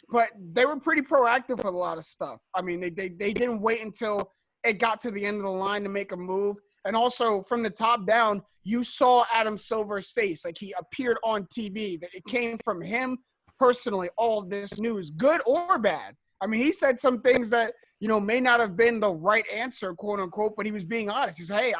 But they were pretty proactive with a lot of stuff. I mean, they didn't wait until it got to the end of the line to make a move. And also from the top down, you saw Adam Silver's face. Like he appeared on TV. It came from him personally, all of this news, good or bad. I mean, he said some things that, you know, may not have been the right answer, quote unquote, but he was being honest. He said, hey,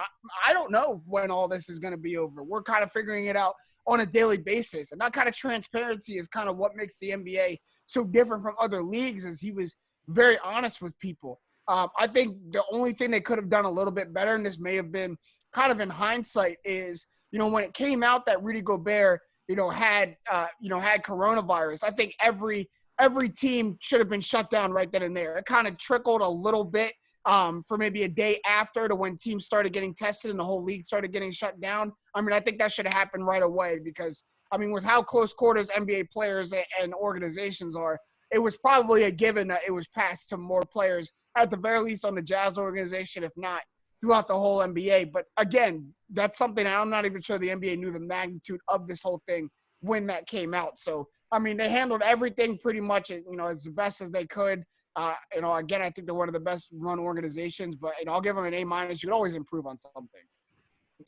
I don't know when all this is going to be over. We're kind of figuring it out on a daily basis. And that kind of transparency is kind of what makes the NBA so different from other leagues, is he was very honest with people. I think the only thing they could have done a little bit better, and this may have been kind of in hindsight, is, you know, when it came out that Rudy Gobert, had coronavirus, I think every team should have been shut down right then and there. It kind of trickled a little bit for maybe a day after to when teams started getting tested and the whole league started getting shut down. I mean, I think that should have happened right away because, I mean, with how close quarters NBA players and organizations are, it was probably a given that it was passed to more players, at the very least on the Jazz organization, if not throughout the whole NBA. But again, that's something I'm not even sure the NBA knew the magnitude of this whole thing when that came out. So, I mean, they handled everything pretty much, as the best as they could. Again, I think they're one of the best run organizations, but I'll give them an A-. You could always improve on some things.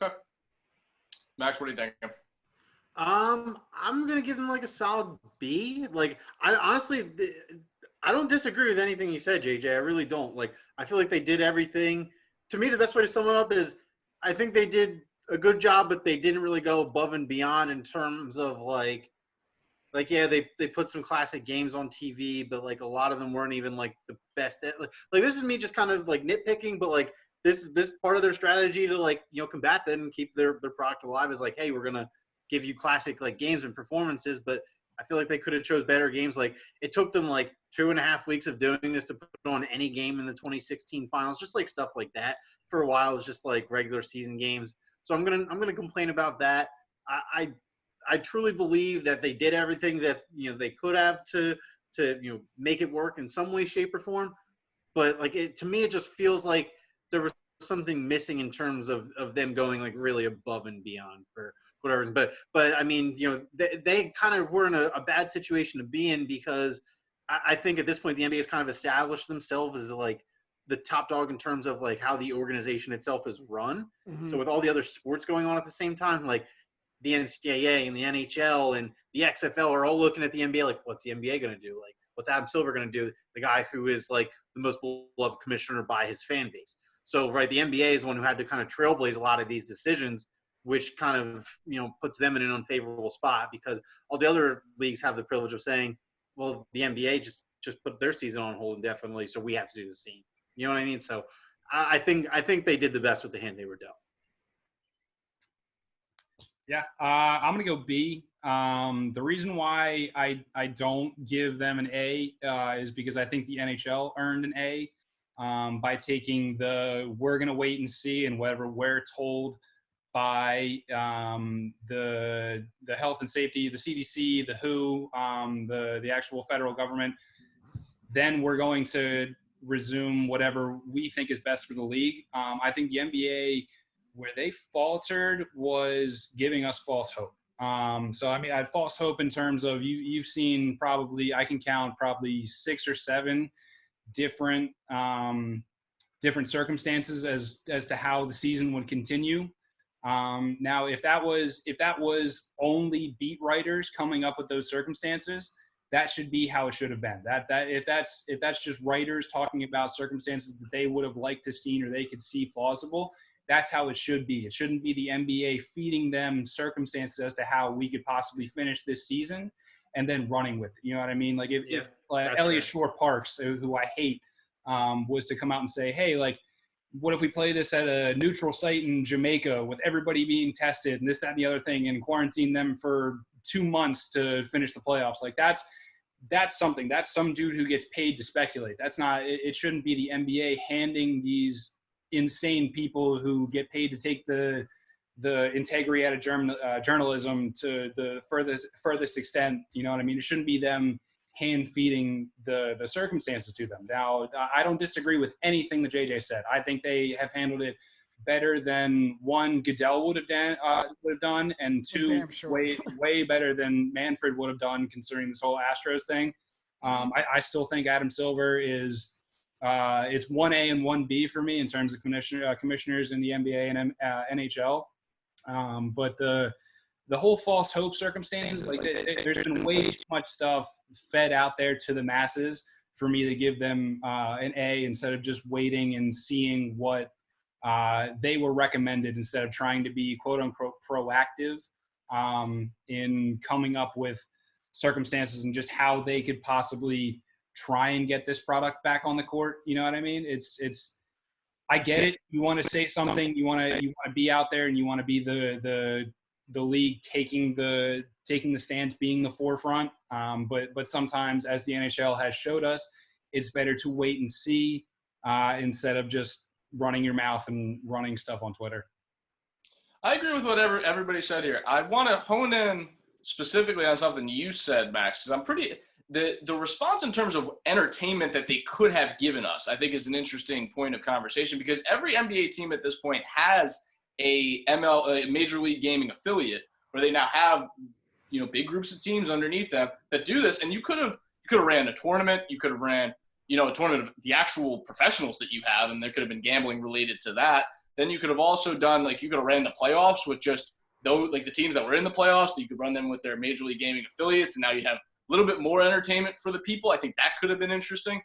Okay. Max, what do you think? I'm gonna give them like a solid B. Like, I honestly, I don't disagree with anything you said, JJ. I really don't. Like, I feel like they did everything. To me, the best way to sum it up is, I think they did a good job, but they didn't really go above and beyond in terms of like yeah, they put some classic games on TV, but like a lot of them weren't even like the best. Like this is me just kind of like nitpicking, but like this part of their strategy to like, you know, combat that and keep their product alive is like, hey, we're gonna give you classic like games and performances, but I feel like they could have chose better games. Like it took them like 2.5 weeks of doing this to put on any game in the 2016 finals, just like stuff like that. For a while, it was just like regular season games. So I'm gonna complain about that. I truly believe that they did everything that, you know, they could have to you know, make it work in some way, shape, or form. But like to me, it just feels like there was something missing in terms of them going like really above and beyond for whatever reason. But I mean, you know, they kind of were in a bad situation to be in, because I think at this point the NBA has kind of established themselves as like the top dog in terms of like how the organization itself is run. Mm-hmm. So with all the other sports going on at the same time, like the NCAA and the NHL and the XFL are all looking at the NBA like, what's the NBA going to do? Like, what's Adam Silver going to do? The guy who is like the most beloved commissioner by his fan base. So, right, the NBA is the one who had to kind of trailblaze a lot of these decisions, which kind of, you know, puts them in an unfavorable spot, because all the other leagues have the privilege of saying, well, the NBA just put their season on hold indefinitely, so we have to do the same. You know what I mean? So I think they did the best with the hand they were dealt. Yeah, I'm going to go B. The reason why I don't give them an A is because I think the NHL earned an A by taking we're going to wait and see, and whatever we're told by the health and safety, the CDC, the WHO, the actual federal government. Then we're going to resume whatever we think is best for the league. I think the NBA, where they faltered, was giving us false hope. So, I mean, I had false hope in terms of you've seen probably, I can count probably 6 or 7 different circumstances as to how the season would continue. Now, if that was only beat writers coming up with those circumstances, that should be how it should have been. If that's just writers talking about circumstances that they would have liked to see or they could see plausible, that's how it should be. It shouldn't be the NBA feeding them circumstances as to how we could possibly finish this season and then running with it. You know what I mean? Like if Elliot Shore Parks, who I hate, was to come out and say, hey, like, what if we play this at a neutral site in Jamaica with everybody being tested and this, that, and the other thing, and quarantine them for 2 months to finish the playoffs? Like that's something. That's some dude who gets paid to speculate. That's not. It shouldn't be the NBA handing these insane people who get paid to take the integrity out of journalism to the furthest extent. You know what I mean? It shouldn't be them hand feeding the circumstances to them. Now, I don't disagree with anything that JJ said. I think they have handled it better than one, Goodell would have done, and two, way better than Manfred would have done, considering this whole Astros thing. I still think Adam Silver is it's 1A and 1B for me in terms of commissioners in the NBA and NHL. But the whole false hope circumstances, like there's been way too much stuff fed out there to the masses for me to give them an A instead of just waiting and seeing what they were recommended, instead of trying to be quote unquote proactive in coming up with circumstances and just how they could possibly try and get this product back on the court. You know what I mean? It's I get it. You want to say something, you want to be out there, and you want to be the league taking the stand, being the forefront. But sometimes, as the NHL has showed us, it's better to wait and see instead of just running your mouth and running stuff on Twitter. I agree with whatever everybody said here. I want to hone in specifically on something you said, Max, because the response in terms of entertainment that they could have given us, I think, is an interesting point of conversation, because every NBA team at this point has a Major League Gaming affiliate where they now have, you know, big groups of teams underneath them that do this. And you could have ran a tournament. You could have ran, you know, a tournament of the actual professionals that you have, and there could have been gambling related to that. Then you could have also done, like, you could have ran the playoffs with just those, like the teams that were in the playoffs. You could run them with their Major League Gaming affiliates, and now you have a little bit more entertainment for the people. I think that could have been interesting.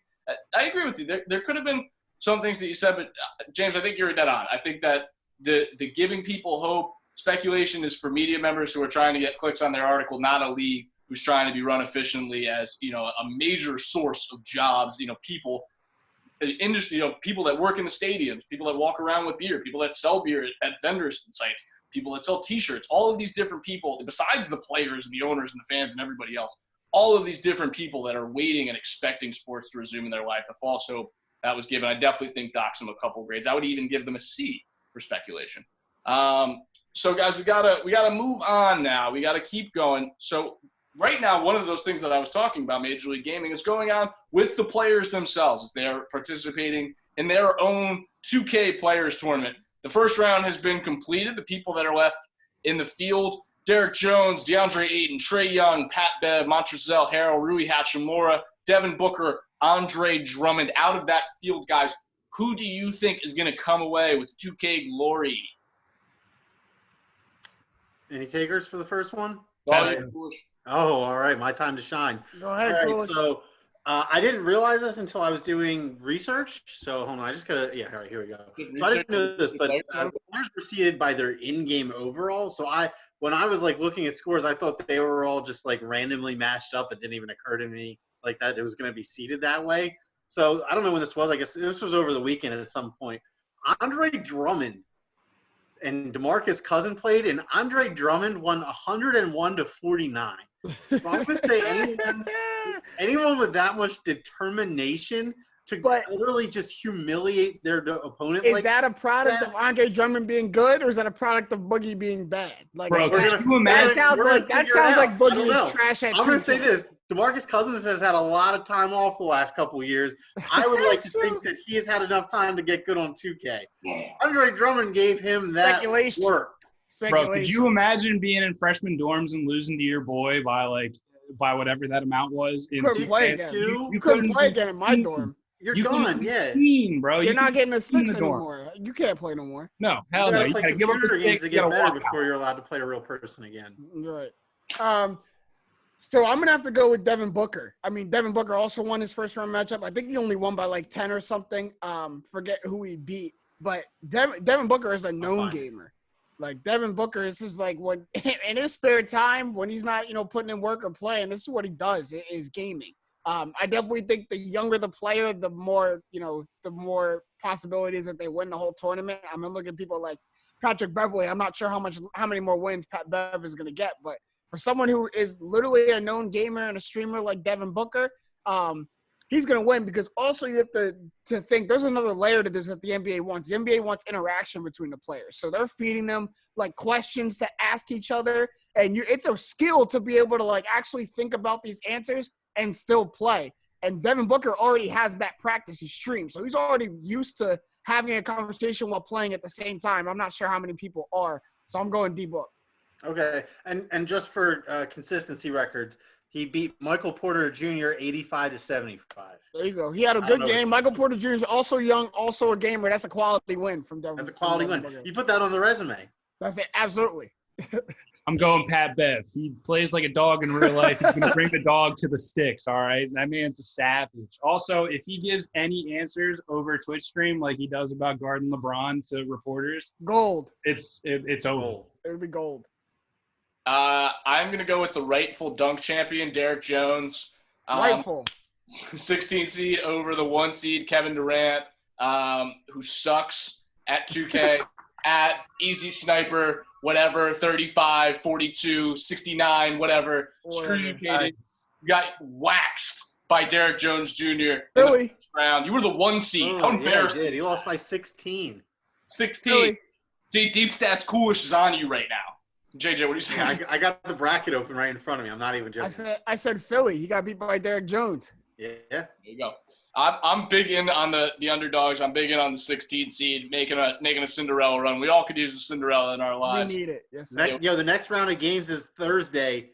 I agree with you. There could have been some things that you said, but James, I think you're dead on. I think that the giving people hope, speculation is for media members who are trying to get clicks on their article, not a league who's trying to be run efficiently as, you know, a major source of jobs, you know, people industry, people that work in the stadiums, people that walk around with beer, people that sell beer at vendors sites, people that sell T-shirts, all of these different people, besides the players and the owners and the fans and everybody else, all of these different people that are waiting and expecting sports to resume in their life, the false hope that was given. I definitely think docks them a couple grades. I would even give them a C for speculation. So guys, we gotta move on now. We gotta keep going. So right now, one of those things that I was talking about, Major League Gaming, is going on with the players themselves as they are participating in their own 2K Players Tournament. The first round has been completed. The people that are left in the field: Derek Jones, DeAndre Ayton, Trae Young, Pat Bev, Montrezl Harrell, Rui Hachimura, Devin Booker, Andre Drummond. Out of that field, guys, who do you think is going to come away with 2K glory? Any takers for the first one? Oh, all right. My time to shine. Go ahead, All right, so I didn't realize this until I was doing research. So hold on, I just gotta. Yeah, all right, here we go. So I didn't know this, but players were seeded by their in-game overall. So when I was like looking at scores, I thought they were all just like randomly matched up. It didn't even occur to me like that it was going to be seeded that way. So I don't know when this was. I guess this was over the weekend at some point. Andre Drummond and DeMarcus Cousins played, and Andre Drummond won 101-49. So I'm going to say anyone with that much determination to literally just humiliate their opponent. Is that a product of Andre Drummond being good, or is that a product of Boogie being bad? Like, Bro, that sounds like Boogie is trash at 2K. I'm going to say this. DeMarcus Cousins has had a lot of time off the last couple of years. I would like to think that he has had enough time to get good on 2K. Andre Drummond gave him that work. Bro, could you imagine being in freshman dorms and losing to your boy by whatever that amount was? You couldn't play again. You couldn't play again in my dorm. You're gone, yeah. Bro. You're not getting the sticks anymore. You can't play no more. No, hell no. You gotta give up the stick to get better before you're allowed to play a real person again. Right. So I'm gonna have to go with Devin Booker. I mean, Devin Booker also won his first round matchup. I think he only won by like 10 or something. Forget who he beat, but Devin Booker is a known gamer. Like Devin Booker, this is like when in his spare time when he's not putting in work or playing, this is what he does is gaming. I definitely think the younger the player, the more possibilities that they win the whole tournament. I'm gonna look at people like Patrick Beverley. I'm not sure how many more wins Pat Bev is gonna get, but for someone who is literally a known gamer and a streamer like Devin Booker, he's going to win because also you have to think there's another layer to this that the NBA wants. The NBA wants interaction between the players. So they're feeding them like questions to ask each other. And it's a skill to be able to like actually think about these answers and still play. And Devin Booker already has that practice. He streams. So he's already used to having a conversation while playing at the same time. I'm not sure how many people are. So I'm going D-Book. Okay, and just for consistency records, he beat Michael Porter Jr. 85-75. There you go. He had a good game. Michael Porter Jr. is also young, also a gamer. That's a quality win from Devin. That's a quality win. You put that on the resume. That's it. Absolutely. I'm going Pat Bev. He plays like a dog in real life. He's going to bring the dog to the sticks, all right? That man's a savage. Also, if he gives any answers over Twitch stream like he does about guarding LeBron to reporters, gold. It's over. It'll be gold. I'm going to go with the rightful dunk champion, Derek Jones. Rightful. 16 seed over the 1 seed, Kevin Durant, who sucks at 2K, at easy sniper, whatever, 35, 42, 69, whatever. Screw you, Katie. You got waxed by Derek Jones Jr. Really? Round. You were the 1 seed. How embarrassing. Yeah, he lost by 16. 16. Really? See, Deep Stats Coolish is on you right now. JJ, what do you say? I got the bracket open right in front of me. I'm not even joking. I said Philly. He got beat by Derek Jones. Yeah. There you go. I'm big in on the underdogs. I'm big in on the 16 seed, making a Cinderella run. We all could use a Cinderella in our lives. We need it. Yes. The next round of games is Thursday.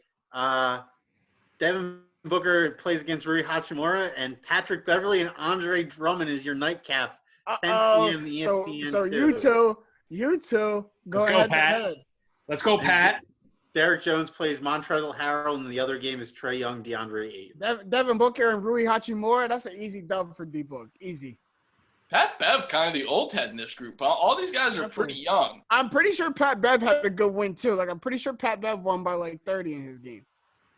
Devin Booker plays against Rui Hachimura, and Patrick Beverley and Andre Drummond is your nightcap. 10 p.m. ESPN. So you two, go ahead. Pat. Let's go, Pat. Derek Jones plays Montrezl Harrell, and the other game is Trae Young, DeAndre Ayton. Devin Booker and Rui Hachimura, that's an easy dub for D-Book. Easy. Pat Bev kind of the old head in this group. Huh? All these guys are pretty young. I'm pretty sure Pat Bev had a good win, too. Like, I'm pretty sure Pat Bev won by, like, 30 in his game.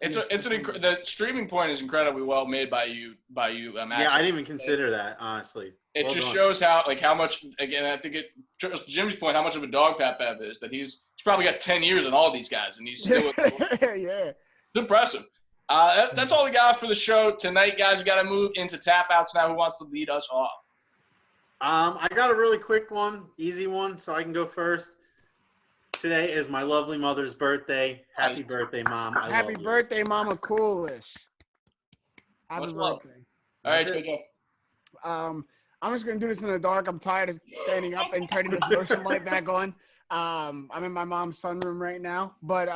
The streaming point is incredibly well made by you. Yeah, I didn't even consider that, honestly. It just shows how much, again, I think it shows Jimmy's point, how much of a dog Pat Bev is, that he's probably got 10 years in all these guys, and he's still yeah. It's impressive. That's all we got for the show tonight, guys. We got to move into tap outs now. Who wants to lead us off? I got a really quick one, easy one, so I can go first. Today is my lovely mother's birthday. Happy birthday, Mom. Happy birthday, Mama Coolish. Happy birthday. All right, JJ. I'm just gonna do this in the dark. I'm tired of standing up and turning this motion light back on. I'm in my mom's sunroom right now. But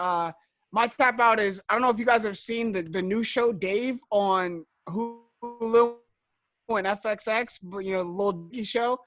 my tap out is, I don't know if you guys have seen the new show Dave on Hulu and FXX, but the Lil Dicky show.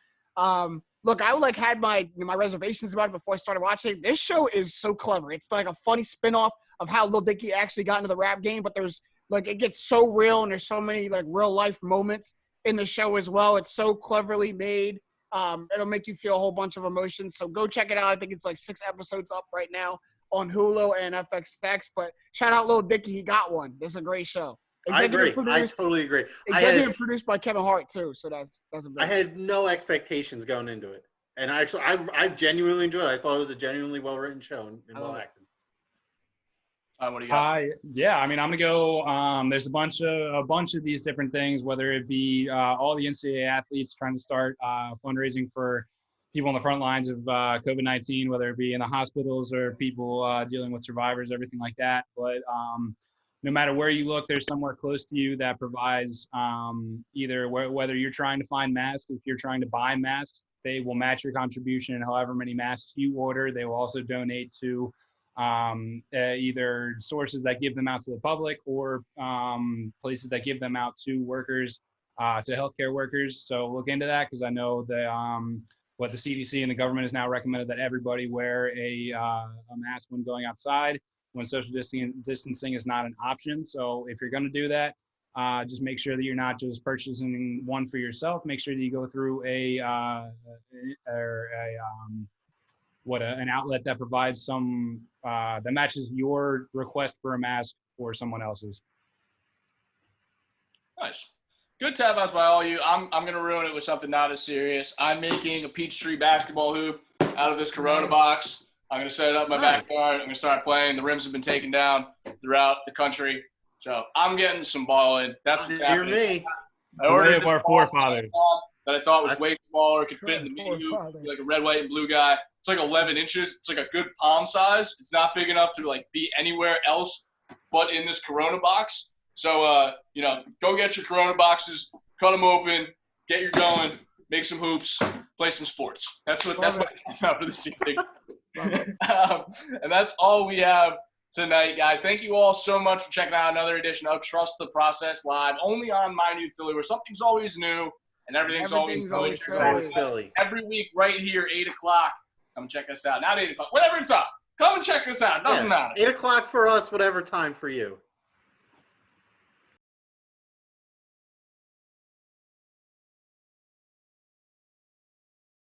Look, I had my reservations about it before I started watching. This show is so clever. It's like a funny spinoff of how Lil Dicky actually got into the rap game, but there's it gets so real, and there's so many real life moments in the show as well. It's so cleverly made. It'll make you feel a whole bunch of emotions. So go check it out. I think it's 6 episodes up right now on Hulu and FXX. But shout out Lil Dicky. He got one. This is a great show. I agree. I totally agree. Executive produced by Kevin Hart too. So that's a big I had no expectations going into it. And I genuinely enjoyed it. I thought it was a genuinely well-written show and well acted. What do you got? Yeah, I mean, I'm gonna go. There's a bunch of these different things, whether it be all the NCAA athletes trying to start fundraising for people on the front lines of COVID-19, whether it be in the hospitals or people dealing with survivors, everything like that. But no matter where you look, there's somewhere close to you that provides either whether you're trying to find masks, if you're trying to buy masks, they will match your contribution, and however many masks you order, they will also donate to either sources that give them out to the public or places that give them out to workers, to healthcare workers. So look into that, because I know that what the CDC and the government has now recommended that everybody wear a mask when going outside, when social distancing is not an option. So if you're going to do that, just make sure that you're not just purchasing one for yourself. Make sure that you go through an outlet that provides some that matches your request for a mask for someone else's. Nice. Good tap outs by all you. I'm gonna ruin it with something not as serious. I'm making a Peachtree basketball hoop out of this Corona box. I'm gonna set it up in my backyard. I'm gonna start playing. The rims have been taken down throughout the country, so I'm getting some ball in. That's what's happening. Me. I ordered our forefathers that I thought was way smaller. Could fit in the menu. Like a red, white, and blue guy. It's 11 inches. It's a good palm size. It's not big enough to be anywhere else but in this Corona box. So go get your Corona boxes, cut them open, get your going, make some hoops, play some sports. That's what I have for this evening. And that's all we have tonight, guys. Thank you all so much for checking out another edition of Trust the Process Live, only on My New Philly, where something's always new and everything's always Philly. Every week right here, 8 o'clock. Come check us out. Not 8 o'clock. Whatever it's up. Come and check us out. Doesn't matter. 8 o'clock for us, whatever time for you.